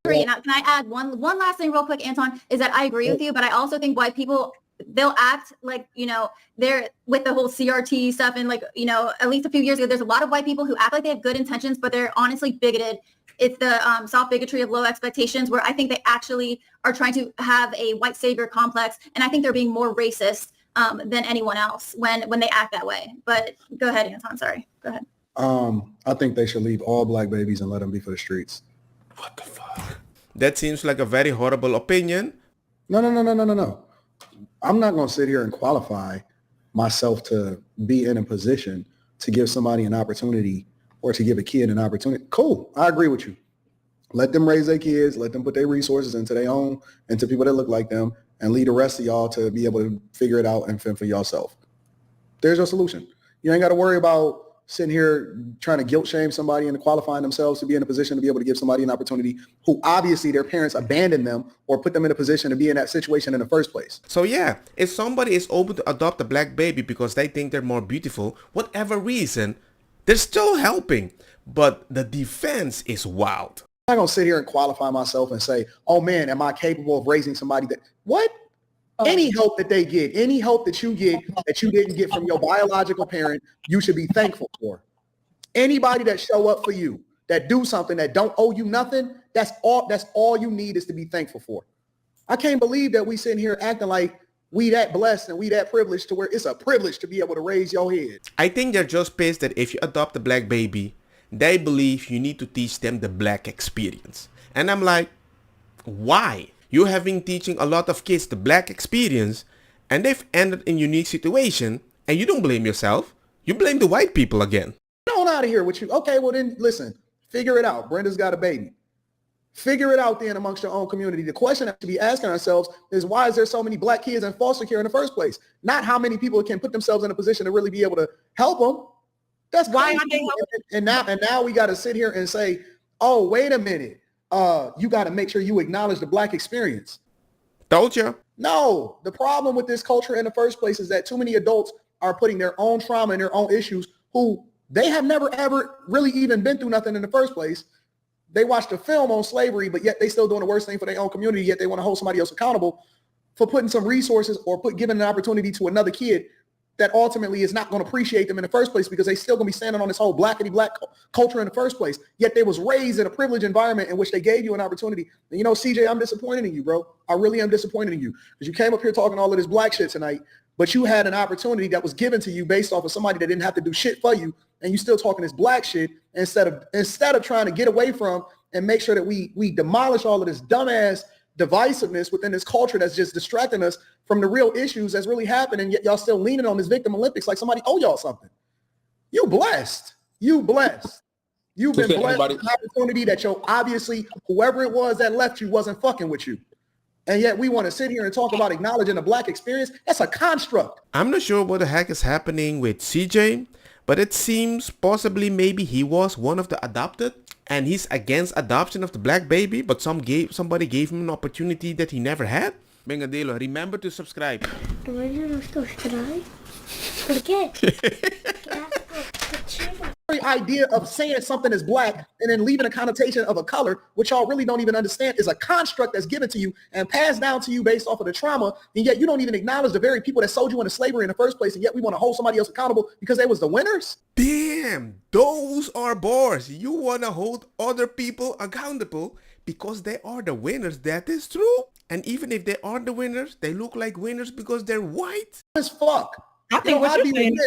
agree. And can I add one last thing real quick, Anton, is that I agree with you, but I also think white people, they'll act like, they're with the whole CRT stuff. And like, at least a few years ago, there's a lot of white people who act like they have good intentions, but they're honestly bigoted. It's the soft bigotry of low expectations, where I think they actually are trying to have a white savior complex. And I think they're being more racist than anyone else when they act that way. But go ahead, Anton. Sorry. Go ahead. I think they should leave all black babies and let them be for the streets. What the fuck? That seems like a very horrible opinion. No. I'm not going to sit here and qualify myself to be in a position to give somebody an opportunity or to give a kid an opportunity. Cool. I agree with you. Let them raise their kids. Let them put their resources into their own, into people that look like them, and lead the rest of y'all to be able to figure it out and fend for yourself. There's your solution. You ain't got to worry about sitting here trying to guilt shame somebody into qualifying themselves to be in a position to be able to give somebody an opportunity who obviously their parents abandoned them or put them in a position to be in that situation in the first place. So yeah, if somebody is open to adopt a black baby because they think they're more beautiful, whatever reason, they're still helping. But the defense is wild. I'm not going to sit here and qualify myself and say, oh man, am I capable of raising somebody that, what? Any help that they get, any help that you get that you didn't get from your biological parent, you should be thankful for. Anybody that show up for you, that do something that don't owe you nothing, that's all you need is to be thankful for. I can't believe that we sitting here acting like we that blessed and we that privileged to where it's a privilege to be able to raise your head. I think they're just pissed that if you adopt a black baby, they believe you need to teach them the black experience. And I'm like, why? You have been teaching a lot of kids the black experience and they've ended in a unique situation, and you don't blame yourself. You blame the white people again. Get on out of here with you. Okay, well then listen, figure it out. Brenda's got a baby. Figure it out then amongst your own community. The question that we should be asking ourselves is, why is there so many black kids in foster care in the first place? Not how many people can put themselves in a position to really be able to help them. That's why aren't they helping? And now we got to sit here and say, oh, wait a minute. You got to make sure you acknowledge the black experience. Told you. No, the problem with this culture in the first place is that too many adults are putting their own trauma and their own issues, who they have never, ever really even been through nothing in the first place. They watched a film on slavery, but yet they still doing the worst thing for their own community, yet they want to hold somebody else accountable for putting some resources or giving an opportunity to another kid that ultimately is not going to appreciate them in the first place, because they still going to be standing on this whole blackity-black culture in the first place. Yet they was raised in a privileged environment in which they gave you an opportunity. And CJ, I'm disappointed in you, bro. I really am disappointed in you, because you came up here talking all of this black shit tonight, but you had an opportunity that was given to you based off of somebody that didn't have to do shit for you, and you still talking this black shit instead of trying to get away from and make sure that we demolish all of this dumbass divisiveness within this culture that's just distracting us from the real issues that's really happening, yet y'all still leaning on this victim Olympics like somebody owe y'all something. You blessed. You've been blessed with an opportunity that obviously whoever it was that left you wasn't fucking with you. And yet we want to sit here and talk about acknowledging the black experience. That's a construct. I'm not sure what the heck is happening with CJ, but it seems possibly maybe he was one of the adopted and he's against adoption of the black baby, but somebody gave him an opportunity that he never had. Venga, dilo. Remember to subscribe. Remember to subscribe? ¿Por qué? The idea of saying something is black and then leaving a connotation of a color, which y'all really don't even understand, is a construct that's given to you and passed down to you based off of the trauma, and yet you don't even acknowledge the very people that sold you into slavery in the first place, and yet we want to hold somebody else accountable because they was the winners? Damn, those are bars. You want to hold other people accountable because they are the winners. That is true. And even if they are the winners, they look like winners because they're white. As fuck. I think what you're saying.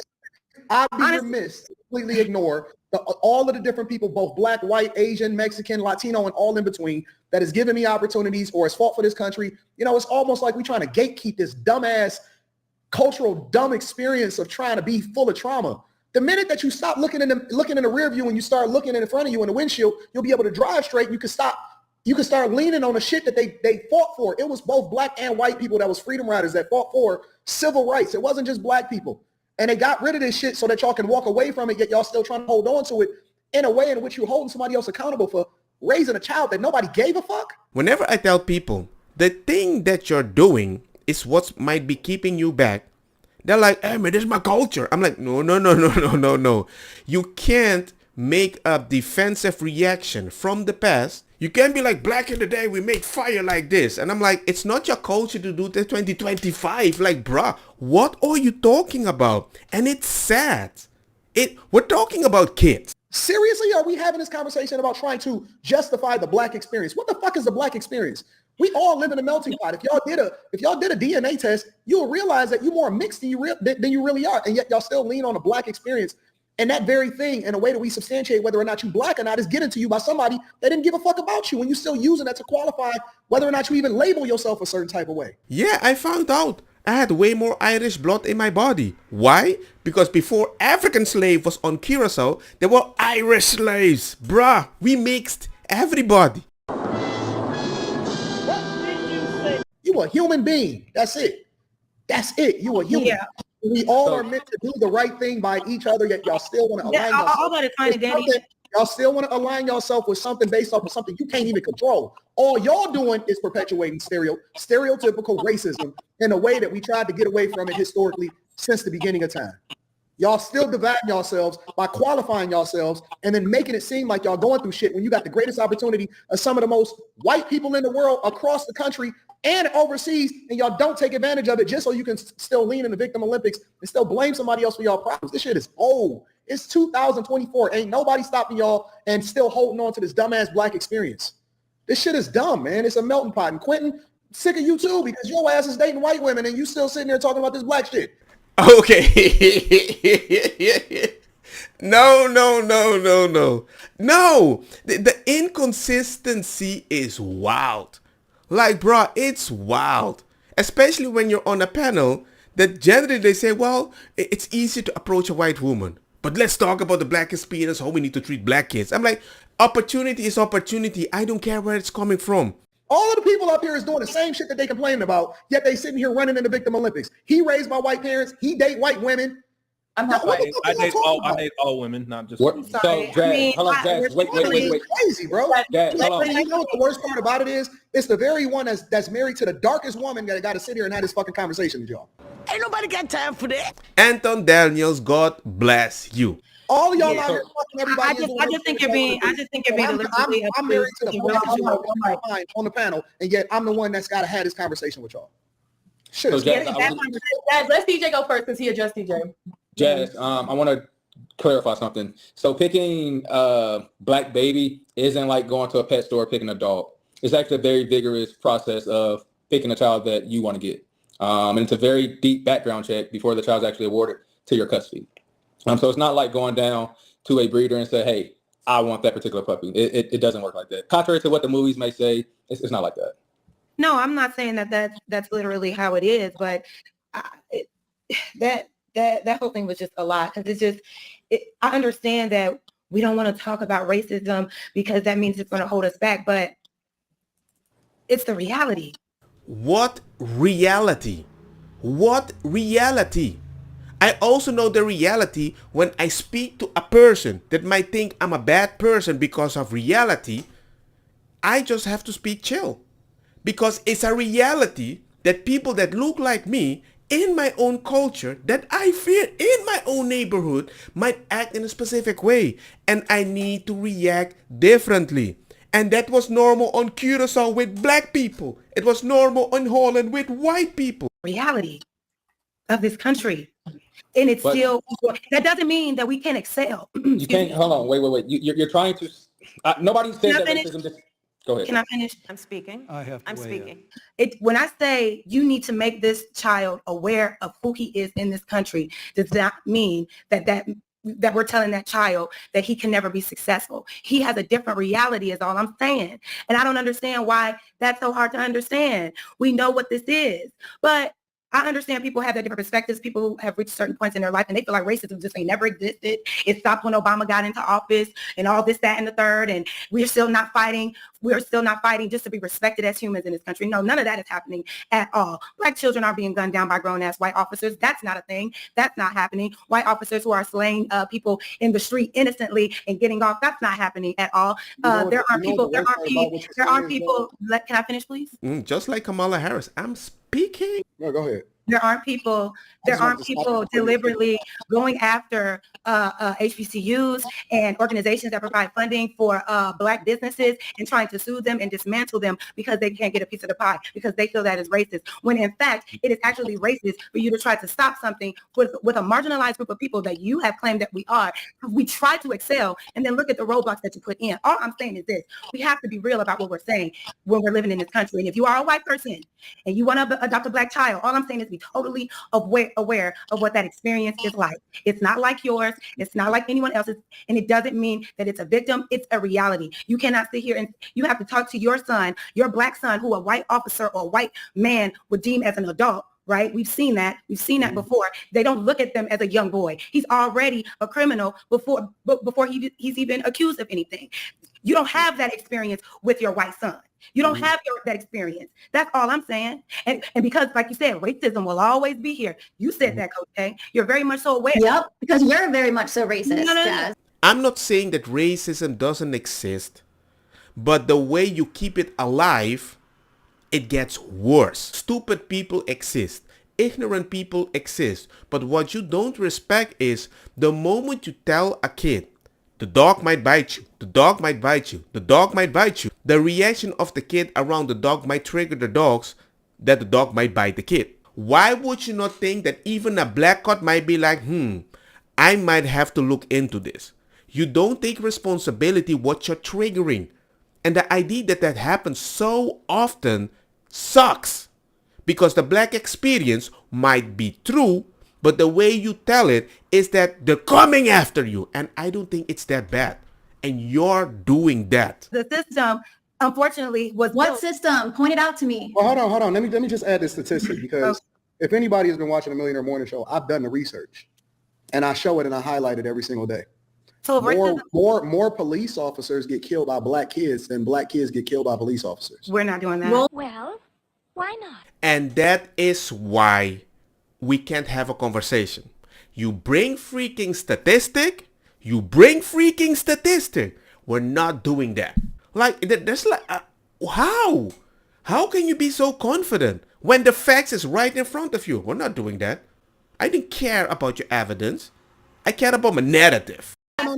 I'd be remiss to completely ignore all of the different people, both black, white, Asian, Mexican, Latino, and all in between, that has given me opportunities or has fought for this country. It's almost like we're trying to gatekeep this dumbass cultural dumb experience of trying to be full of trauma. The minute that you stop looking in the rear view and you start looking in front of you in the windshield, you'll be able to drive straight. And you can start leaning on the shit that they fought for. It was both black and white people that was freedom riders that fought for civil rights. It wasn't just black people. And they got rid of this shit so that y'all can walk away from it, yet y'all still trying to hold on to it in a way in which you're holding somebody else accountable for raising a child that nobody gave a fuck. Whenever I tell people the thing that you're doing is what might be keeping you back, they're like, hey man, this is my culture. I'm like, no. You can't make a defensive reaction from the past, you can't be like, back in the day we made fire like this. And I'm like, it's not your culture to do this 2025. Like, bruh, what are you talking about? And it's sad. We're talking about kids. Seriously, are we having this conversation about trying to justify the black experience? What the fuck is the black experience? We all live in a melting pot. If y'all did a DNA test, you'll realize that you're more mixed than you really are. And yet y'all still lean on the black experience. And that very thing, in a way that we substantiate whether or not you black or not, is given to you by somebody that didn't give a fuck about you, and you still using that to qualify whether or not you even label yourself a certain type of way. Yeah, I found out I had way more Irish blood in my body. Why? Because before African slave was on Curacao, there were Irish slaves. Bruh, we mixed everybody. You a human being. That's it. That's it. You a human. Yeah. We all are meant to do the right thing by each other, yet y'all still want to align all that is fine and dandy. Y'all still want to align yourself with something based off of something you can't even control. All y'all doing is perpetuating stereotypical racism in a way that we tried to get away from it historically since the beginning of time. Y'all still dividing yourselves by qualifying yourselves and then making it seem like y'all going through shit when you got the greatest opportunity of some of the most white people in the world across the country and overseas, and y'all don't take advantage of it just so you can still lean in the victim Olympics and still blame somebody else for y'all problems. This shit is old. It's 2024. Ain't nobody stopping y'all and still holding on to this dumbass black experience. This shit is dumb, man. It's a melting pot. And Quentin, sick of you too, because your ass is dating white women and you still sitting there talking about this black shit. Okay. No. No. The inconsistency is wild. Like, bro, it's wild. Especially when you're on a panel that generally they say, well, it's easy to approach a white woman. But let's talk about the black experience, how we need to treat black kids. I'm like, opportunity is opportunity. I don't care where it's coming from. All of the people up here is doing the same shit that they complaining about, yet they sitting here running in the victim Olympics. He raised by white parents. He date white women. I'm not fighting. I date all women, not just women. So, Jazz, hold on, Jazz. Wait. Crazy, bro. Jazz, hold on. You know what the worst part about it is? It's the very one that's married to the darkest woman that got to sit here and have this fucking conversation with y'all. Ain't nobody got time for that. Anton Daniels, God bless you. All of y'all out here fucking everybody. I just think you're being I'm married to the woman on the panel, and yet I'm the one that's got to have this conversation with y'all. Shit. So, Jazz, let DJ go first because he addressed DJ. Jazz, I want to clarify something. So picking black baby isn't like going to a pet store picking a dog. It's actually a very vigorous process of picking a child that you want to get. And it's a very deep background check before the child's actually awarded to your custody. So it's not like going down to a breeder and say, hey, I want that particular puppy. It doesn't work like that. Contrary to what the movies may say, it's not like that. No, I'm not saying that's literally how it is, but that whole thing was just a lot, because I understand that we don't want to talk about racism because that means it's going to hold us back, but it's the reality. What reality? What reality? I also know the reality when I speak to a person that might think I'm a bad person because of reality. I just have to speak chill, because it's a reality that people that look like me in my own culture that I fear in my own neighborhood might act in a specific way, and I need to react differently. And that was normal on Curacao with black people. It was normal in Holland with white people. Reality of this country. And it's still, that doesn't mean that we can't excel. You can't, hold on, wait. You're trying to, nobody said that racism just, go ahead. Can I finish? I'm speaking. I'm speaking. When I say you need to make this child aware of who he is in this country, does not mean that we're telling that child that he can never be successful. He has a different reality is all I'm saying. And I don't understand why that's so hard to understand. We know what this is, but I understand people have their different perspectives. People have reached certain points in their life and they feel like racism just ain't never existed. It stopped when Obama got into office and all this, that, and the third. And we're still not fighting. We're still not fighting just to be respected as humans in this country. No, none of that is happening at all. Black children are being gunned down by grown-ass white officers. That's not a thing. That's not happening. White officers who are slaying people in the street innocently and getting off. That's not happening at all. There are people. Can I finish, please? Just like Kamala Harris, I'm speaking. No, go ahead. There aren't people deliberately going after HBCUs and organizations that provide funding for Black businesses and trying to sue them and dismantle them because they can't get a piece of the pie because they feel that is racist. When in fact, it is actually racist for you to try to stop something with a marginalized group of people that you have claimed that we are. We try to excel and then look at the roadblocks that you put in. All I'm saying is this. We have to be real about what we're saying when we're living in this country. And if you are a white person and you want to adopt a Black child, all I'm saying is be totally aware of what that experience is like. It's not like yours. It's not like anyone else's. And it doesn't mean that it's a victim. It's a reality. You cannot sit here and you have to talk to your son, your Black son, who a white officer or a white man would deem as an adult. Right? We've seen that before. They don't look at them as a young boy. He's already a criminal before he's even accused of anything. You don't have that experience with your white son. You don't have that experience. That's all I'm saying. And because, like you said, racism will always be here. You said that, Coach K. You're very much so aware. Yep, because you're very much so racist, Jazz. I'm not saying that racism doesn't exist, but the way you keep it alive, it gets worse. Stupid people exist. Ignorant people exist. But what you don't respect is the moment you tell a kid, the dog might bite you, the dog might bite you, the dog might bite you, the reaction of the kid around the dog might trigger the dogs that the dog might bite the kid. Why would you not think that even a black cat might be like, I might have to look into this? You don't take responsibility what you're triggering. And the idea that happens so often sucks. Because the Black experience might be true, but the way you tell it is that they're coming after you. And I don't think it's that bad. And you're doing that. The system, unfortunately, was What built. system? Point it out to me. Well, hold on. Let me just add this statistic because if anybody has been watching the Millionaire Morning Show, I've done the research. And I show it and I highlight it every single day. So More police officers get killed by Black kids than Black kids get killed by police officers. we're not doing that. Well, why not? And that is why we can't have a conversation. You bring freaking statistic. We're not doing that. Like, there's like, how? How can you be so confident when the facts is right in front of you? We're not doing that. I didn't care about your evidence. I care about my narrative. No.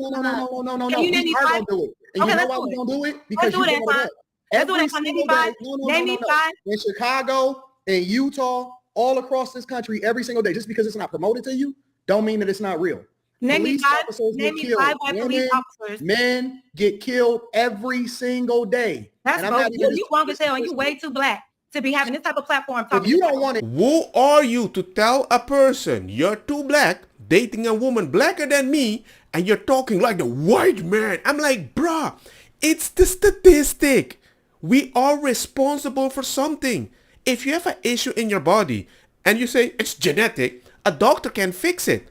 Can you name me We are five? going to do it. And Okay, you know let's why do we're it. going to do it? Because Let's do it, you brought Anton. up. Let's do it, Every Anton. Name me single five. day. Name me five. In Chicago, in Utah, all across this country, every single day, just because it's not promoted to you, don't mean that it's not real. Name me Police five. officers Name get me killed. five white police Women, officers. Men get killed every single day. That's And I'm not both. even You wrong as hell, and you way too Black to be having this type of platform. If you don't want it, Who are you to tell a person you're too black, dating a woman blacker than me, and you're talking like the white man? I'm like, bruh, it's the statistic. We are responsible for something. If you have an issue in your body and you say it's genetic, a doctor can fix it.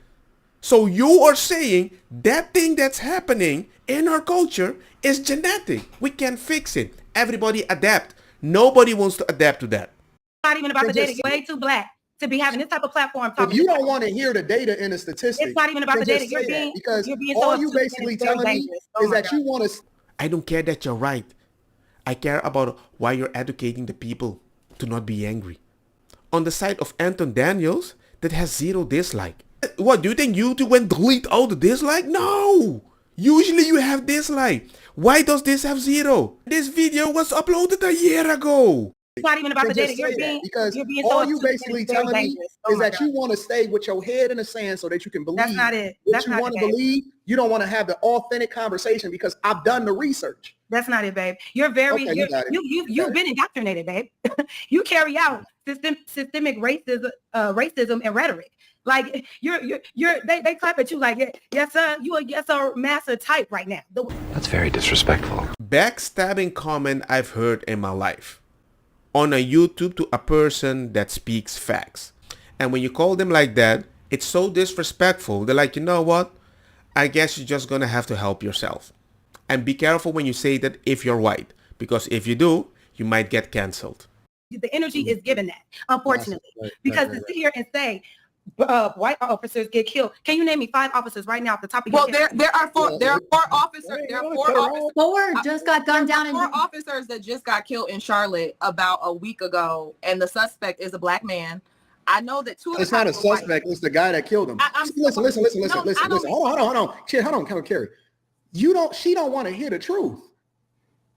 So you are saying that thing that's happening in our culture is genetic. We can fix it. Everybody adapt. Nobody wants to adapt to that. It's not even about the data. You're way too Black to be having this type of platform. if you don't want to hear the data and the statistics, It's not even about the then data. just say that, because You're being all so you obtuse, basically and it's very telling me dangerous. Oh is my that God. you want to. I don't care that you're right. I care about why you're educating the people to not be angry. On the side of Anton Daniels, that has 0 dislike. What, do you think YouTube went delete all the dislike? No! Usually you have dislike. Why does this have 0? This video was uploaded a year ago. It's not even about the to data. just say that, because You're being all so you obtuse, and basically it's very telling me dangerous. Oh is my that God. you want to stay with your head in the sand so that you can believe That's not it. what That's you not want it, to babe. believe. You don't want to have the authentic conversation because I've done the research. That's not it, babe. You're very, Okay, you got it. you've been indoctrinated, babe. You carry out systemic racism and rhetoric. Like they clap at you like, yes sir, you a yes sir master type right now. That's very disrespectful. Backstabbing comment I've heard in my life. On a YouTube to a person that speaks facts. And when you call them like that, it's so disrespectful. They're like, you know what? I guess you're just gonna have to help yourself. And be careful when you say that if you're white. Because if you do, you might get canceled. The energy is given that, unfortunately. Right, Because right. to sit here and say white officers get killed. Can you name me 5 officers right now off the top of your Well, head? there are 4 officers. There are 4 officers. 4 just got gunned down in 4 officers that just got killed in Charlotte about a week ago, and the suspect is a Black man. I know that two of the It's not a cops were white. suspect. It's the guy that killed him. I'm Listen. No, I don't- Hold on. Shit, hold on, Carrie. She don't want to hear the truth.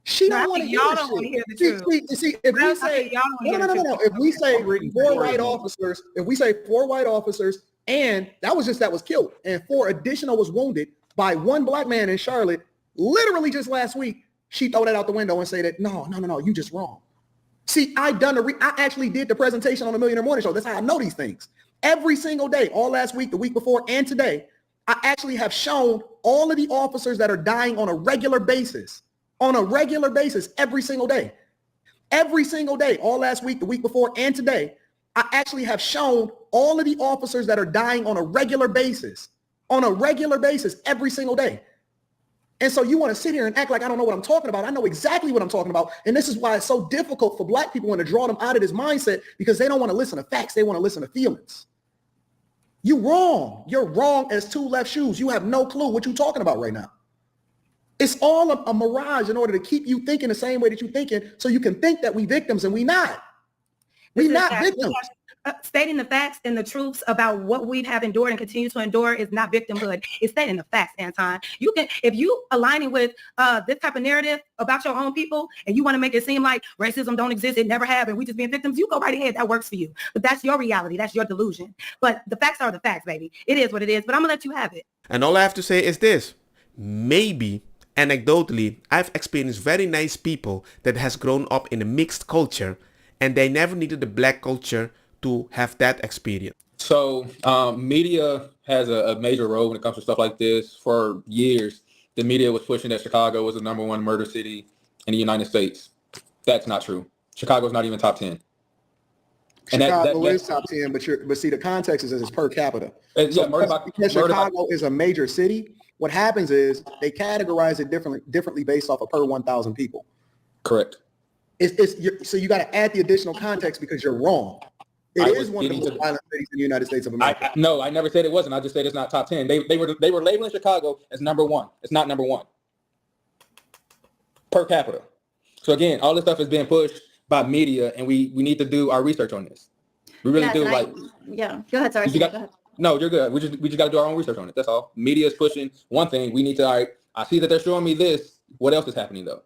She No, I don't want to think hear y'all the don't wanna shit. hear the truth. See, if we I say think y'all don't wanna hear the no, truth. if we say reading four stories, white man. officers, if we say 4 white officers, and that was killed, and 4 additional was wounded by one black man in Charlotte, literally just last week, she throw that out the window and say that no, you just wrong. See, I actually did the presentation on the Millionaire Morning Show. That's how I know these things. Every single day, all last week, the week before, and today, I actually have shown all of the officers that are dying on a regular basis, every single day. Every single day, all last week, the week before, and today, I actually have shown all of the officers that are dying on a regular basis, every single day. And so you want to sit here and act like I don't know what I'm talking about. I know exactly what I'm talking about. And this is why it's so difficult for black people to draw them out of this mindset, because they don't want to listen to facts. They want to listen to feelings. You're wrong as 2 left shoes. You have no clue what you're talking about right now. It's all a mirage in order to keep you thinking the same way that you're thinking, so you can think that we victims, and we not. We not victims. Stating the facts and the truths about what we have endured and continue to endure is not victimhood. It's stating the facts, Anton. You can, if you aligning with this type of narrative about your own people, and you want to make it seem like racism don't exist, it never have, and we just being victims, you go right ahead. That works for you. But that's your reality. That's your delusion. But the facts are the facts, baby. It is what it is. But I'm gonna let you have it. And all I have to say is this. Maybe, anecdotally, I've experienced very nice people that has grown up in a mixed culture, and they never needed the black culture to have that experience. So media has a major role when it comes to stuff like this. For years, the media was pushing that Chicago was the #1 murder city in the United States. That's not true. Chicago's not even top 10. Chicago is top 10, but see, the context is it's per capita. Yeah, because Chicago is a major city, what happens is they categorize it differently based off of per 1,000 people. Correct. So you got to add the additional context, because you're wrong. It is one of the most violent cities in the United States of America. No, I never said it wasn't. I just said it's not top 10. They were labeling Chicago as #1. It's not #1 per capita. So again, all this stuff is being pushed by media, and we need to do our research on this. We really do. Yeah. Go ahead. Sorry. Go ahead. No, you're good. We just got to do our own research on it. That's all. Media is pushing one thing. We need to. All right. I see that they're showing me this. What else is happening though?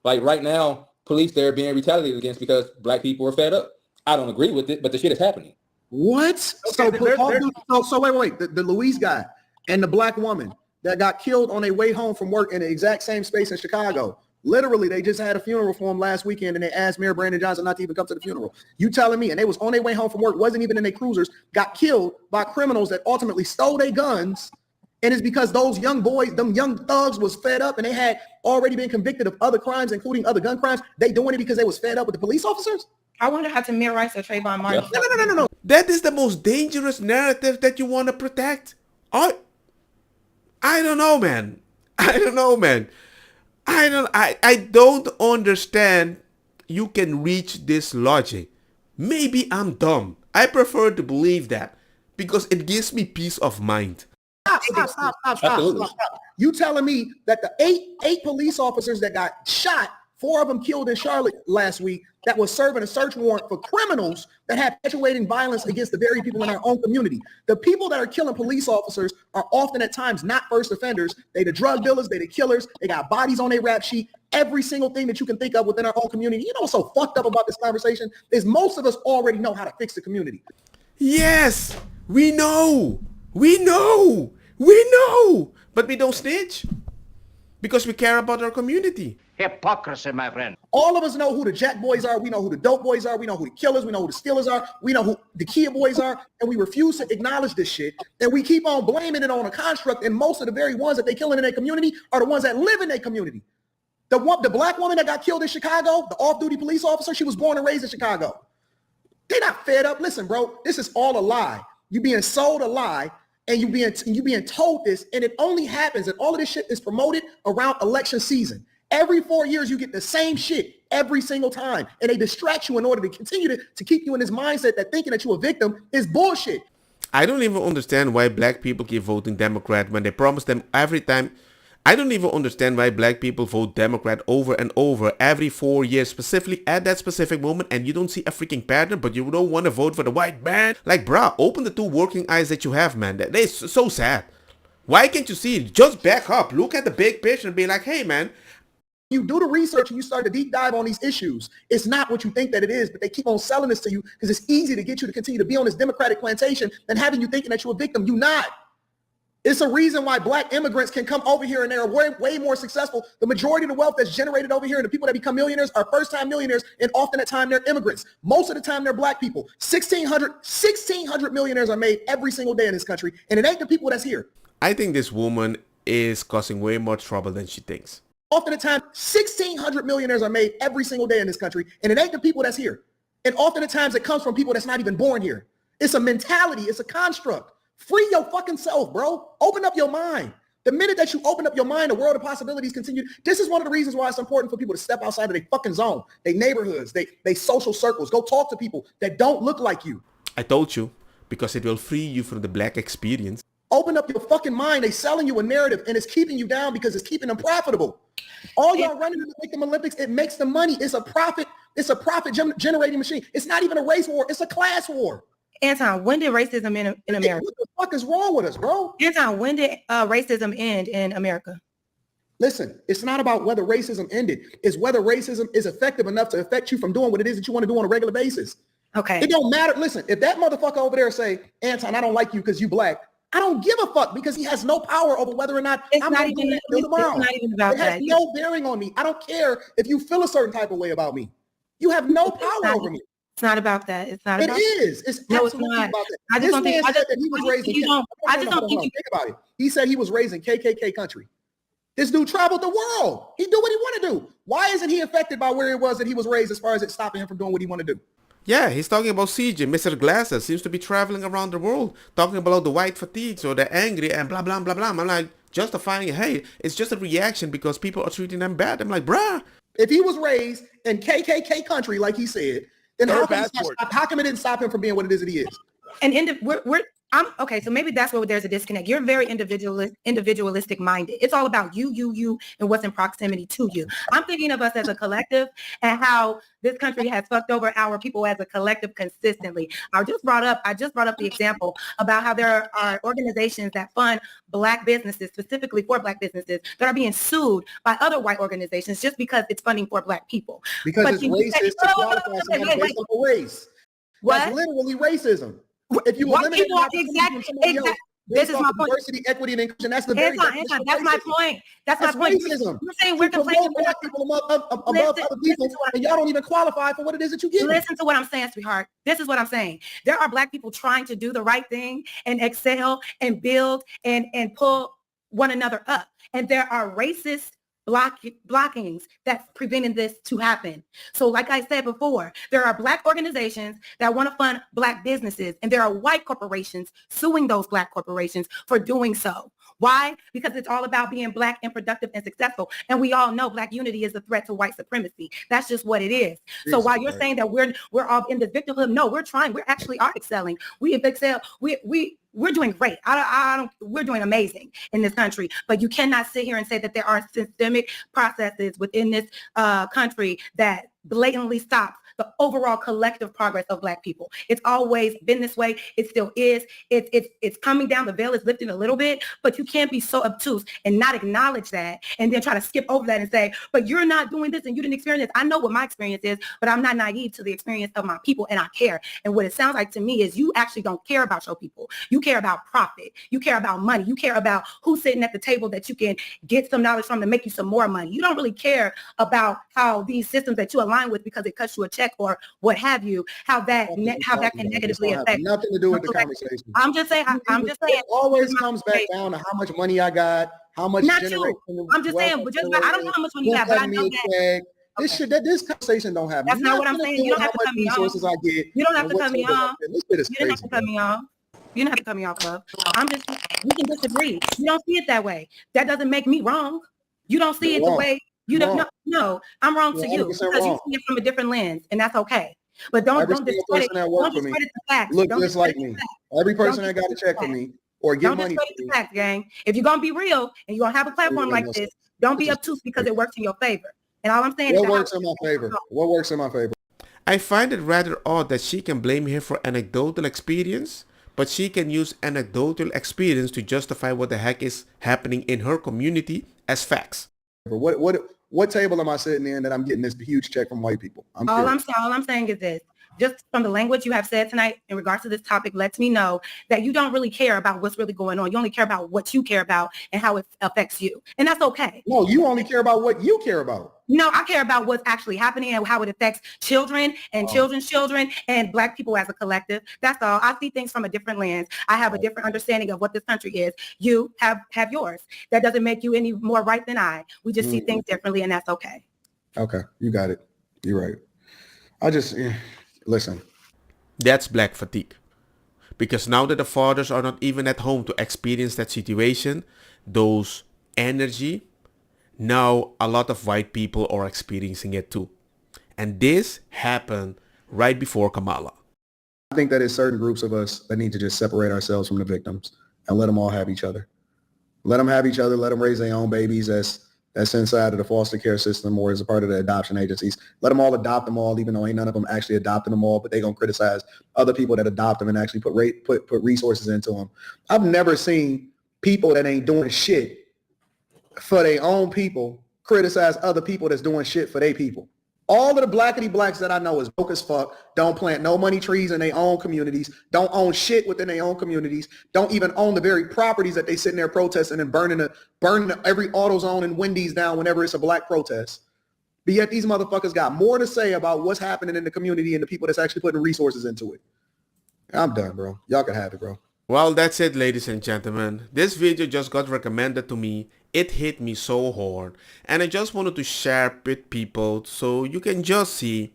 Like right now, police they're being retaliated against because black people are fed up. I don't agree with it, but the shit is happening. What? So wait. The Luis guy and the black woman that got killed on their way home from work in the exact same space in Chicago. Literally, they just had a funeral for him last weekend, and they asked Mayor Brandon Johnson not to even come to the funeral. You telling me? And they was on their way home from work, wasn't even in their cruisers, got killed by criminals that ultimately stole their guns. And it's because those young boys, them young thugs was fed up, and they had already been convicted of other crimes, including other gun crimes. They doing it because they was fed up with the police officers? I wonder how Tamir Rice or Trayvon Martin. Yeah. No. That is the most dangerous narrative that you want to protect. I don't know, man. I don't understand you can reach this logic. Maybe I'm dumb. I prefer to believe that because it gives me peace of mind. Stop. You telling me that the eight police officers that got shot, 4 of them killed in Charlotte last week, that was serving a search warrant for criminals that have perpetuating violence against the very people in our own community. The people that are killing police officers are often at times not first offenders. They the drug dealers, they the killers, they got bodies on their rap sheet, every single thing that you can think of within our own community. You know what's so fucked up about this conversation is most of us already know how to fix the community. Yes, we know, but we don't snitch because we care about our community. Hypocrisy, my friend. All of us know who the jack boys are. We know who the dope boys are. We know who the killers. We know who the stealers are. We know who the Kia boys are. And we refuse to acknowledge this shit. And we keep on blaming it on a construct. And most of the very ones that they killing in their community are the ones that live in their community. The black woman that got killed in Chicago, the off-duty police officer, she was born and raised in Chicago. They're not fed up. Listen, bro, this is all a lie. You being sold a lie, and you being told this, and it only happens, and all of this shit is promoted around election season. Every 4 years, you get the same shit every single time, and they distract you in order to continue to keep you in this mindset that thinking that you're a victim is bullshit. I don't even understand why black people keep voting Democrat when they promise them every time I don't even understand why black people vote Democrat over and over every 4 years, specifically at that specific moment, and you don't see a freaking pattern, but you don't want to vote for the white man. Like, bruh, open the two working eyes that you have, man. That is so sad. Why can't you see it? Just back up. Look at the big picture and be like, hey, man. You do the research and you start to deep dive on these issues. It's not what you think that it is, but they keep on selling this to you because it's easy to get you to continue to be on this Democratic plantation than having you thinking that you're a victim. You're not. It's a reason why black immigrants can come over here and they're way more successful. The majority of the wealth that's generated over here and the people that become millionaires are first-time millionaires, and often at time they're immigrants. Most of the time they're black people. 1,600 millionaires are made every single day in this country, and it ain't the people that's here. I think this woman is causing way more trouble than she thinks. Often at time, 1,600 millionaires are made every single day in this country, and it ain't the people that's here. And often at times it comes from people that's not even born here. It's a mentality. It's a construct. Free your fucking self, bro. Open up your mind. The minute that you open up your mind, the world of possibilities continue. This is one of the reasons why it's important for people to step outside of their fucking zone, their neighborhoods, they social circles. Go talk to people that don't look like you. I told you, because it will free you from the black experience. Open up your fucking mind. They selling you a narrative and it's keeping you down because it's keeping them profitable. All y'all running in the Victim Olympics, it makes the money. It's a profit. It's a profit generating machine. It's not even a race war. It's a class war. Anton, when did racism end in America? What the fuck is wrong with us, bro? Anton, when did racism end in America? Listen, it's not about whether racism ended. It's whether racism is effective enough to affect you from doing what it is that you want to do on a regular basis. Okay. It don't matter. Listen, if that motherfucker over there say, Anton, I don't like you because you black, I don't give a fuck because he has no power over whether or not I'm going to do it tomorrow. It's not even about it has no bearing on me. I don't care if you feel a certain type of way about me. You have no power over me. It's not about that. It's not about it is. It's absolutely not about that. I just don't think that he was raised in I just don't think think about it. He said he was raised in KKK country. This dude traveled the world. He do what he want to do. Why isn't he affected by where it was that he was raised as far as it stopping him from doing what he want to do? Yeah, he's talking about CJ. Mr. Glasses seems to be traveling around the world, talking about the white fatigues or they're angry and blah, blah, blah, blah. I'm like, justifying it. Hey, it's just a reaction because people are treating them bad. I'm like, bruh. If he was raised in KKK country, like he said, then how come it didn't stop him from being what it is that he is? And I'm okay. So maybe that's where there's a disconnect. You're very individualistic minded. It's all about you, and what's in proximity to you. I'm thinking of us as a collective and how this country has fucked over our people as a collective consistently. I just brought up the example about how there are organizations that fund black businesses, specifically for black businesses, that are being sued by other white organizations just because it's funding for black people. Because it's racist to qualify somebody based on race. What? That's literally racism. If you eliminate exactly. This is my point. Diversity, equity, and inclusion. That's the very Anton, that's my point. That's my point. Racism. You're saying we're complaining black people above other people, and y'all don't even qualify for what it is that you get. Listen to what I'm saying, sweetheart. This is what I'm saying. There are black people trying to do the right thing and excel and build and pull one another up, and there are racist blockings that's preventing this to happen. So like I said before, there are black organizations that want to fund black businesses, and there are white corporations suing those black corporations for doing so. Why? Because it's all about being black and productive and successful. And we all know black unity is a threat to white supremacy. That's just what it is. So while you're saying that we're all in this victimhood, no, we're trying. We actually are excelling. We excel. We're doing great. We're doing amazing in this country. But you cannot sit here and say that there are systemic processes within this country that blatantly stop the overall collective progress of black people. It's always been this way. It still is. It's coming down. The veil is lifting a little bit, but you can't be so obtuse and not acknowledge that and then try to skip over that and say, but you're not doing this and you didn't experience this. I know what my experience is, but I'm not naive to the experience of my people, and I care. And what it sounds like to me is you actually don't care about your people. You care about profit. You care about money. You care about who's sitting at the table that you can get some knowledge from to make you some more money. You don't really care about how these systems that you align with because it cuts you a check or what have you, how that can negatively affect. Nothing to do with the conversation. I'm just saying. It always comes back down to how much money I got, how much. Not you. I'm just saying. But just I don't know how much money you got, but I know that. This conversation don't happen. That's not what I'm saying. You don't have to cut me off. You don't have to cut me off. You don't have to cut me off. You don't have to cut me off, love. We can disagree. You don't see it that way. That doesn't make me wrong. You don't see it the way. You don't know. I'm wrong to you because you see it from a different lens, and that's okay. But don't discredit the facts. Look just like me. Every person that got a check from me or get Don't money. discredit the facts, gang. If you're gonna be real and you're gonna have a platform like this, don't be obtuse because it works in your favor. And all I'm saying is What works in my favor? What works in my favor? I find it rather odd that she can blame him for anecdotal experience, but she can use anecdotal experience to justify what the heck is happening in her community as facts. What table am I sitting in that I'm getting this huge check from white people? All I'm saying is this. Just from the language you have said tonight in regards to this topic lets me know that you don't really care about what's really going on. You only care about what you care about and how it affects you. And that's okay. No, you only care about what you care about. No, I care about what's actually happening and how it affects children and children's children and Black people as a collective. That's all. I see things from a different lens. I have a different understanding of what this country is. You have yours. That doesn't make you any more right than I. We just see things differently, and that's okay. Okay, you got it. You're right. Listen. That's black fatigue. Because now that the fathers are not even at home to experience that situation, those energy, now a lot of white people are experiencing it too. And this happened right before Kamala. I think that there's certain groups of us that need to just separate ourselves from the victims and let them all have each other. Let them have each other. Let them raise their own babies that's inside of the foster care system or as a part of the adoption agencies. Let them all adopt them all, even though ain't none of them actually adopting them all, but they gonna criticize other people that adopt them and actually put resources into them. I've never seen people that ain't doing shit for their own people criticize other people that's doing shit for their people. All of the blackity blacks that I know is broke as fuck, don't plant no money trees in their own communities, don't own shit within their own communities, don't even own the very properties that they sitting there protesting and burning every AutoZone and Wendy's down whenever it's a black protest. But yet these motherfuckers got more to say about what's happening in the community and the people that's actually putting resources into it. I'm done, bro. Y'all can have it, bro. Well, that's it, ladies and gentlemen. This video just got recommended to me. It hit me so hard. And I just wanted to share it with people so you can just see,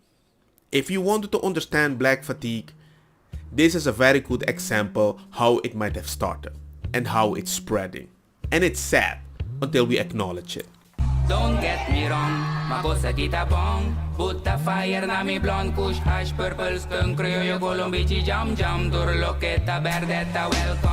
if you wanted to understand black fatigue, this is a very good example how it might have started and how it's spreading. And it's sad until we acknowledge it. Don't get me wrong, ma cosa kita bong. Butta fire na mi blonde kush hash purple skunk. Creo yo colombici jam jam. Dur loqueta verdetta welcome.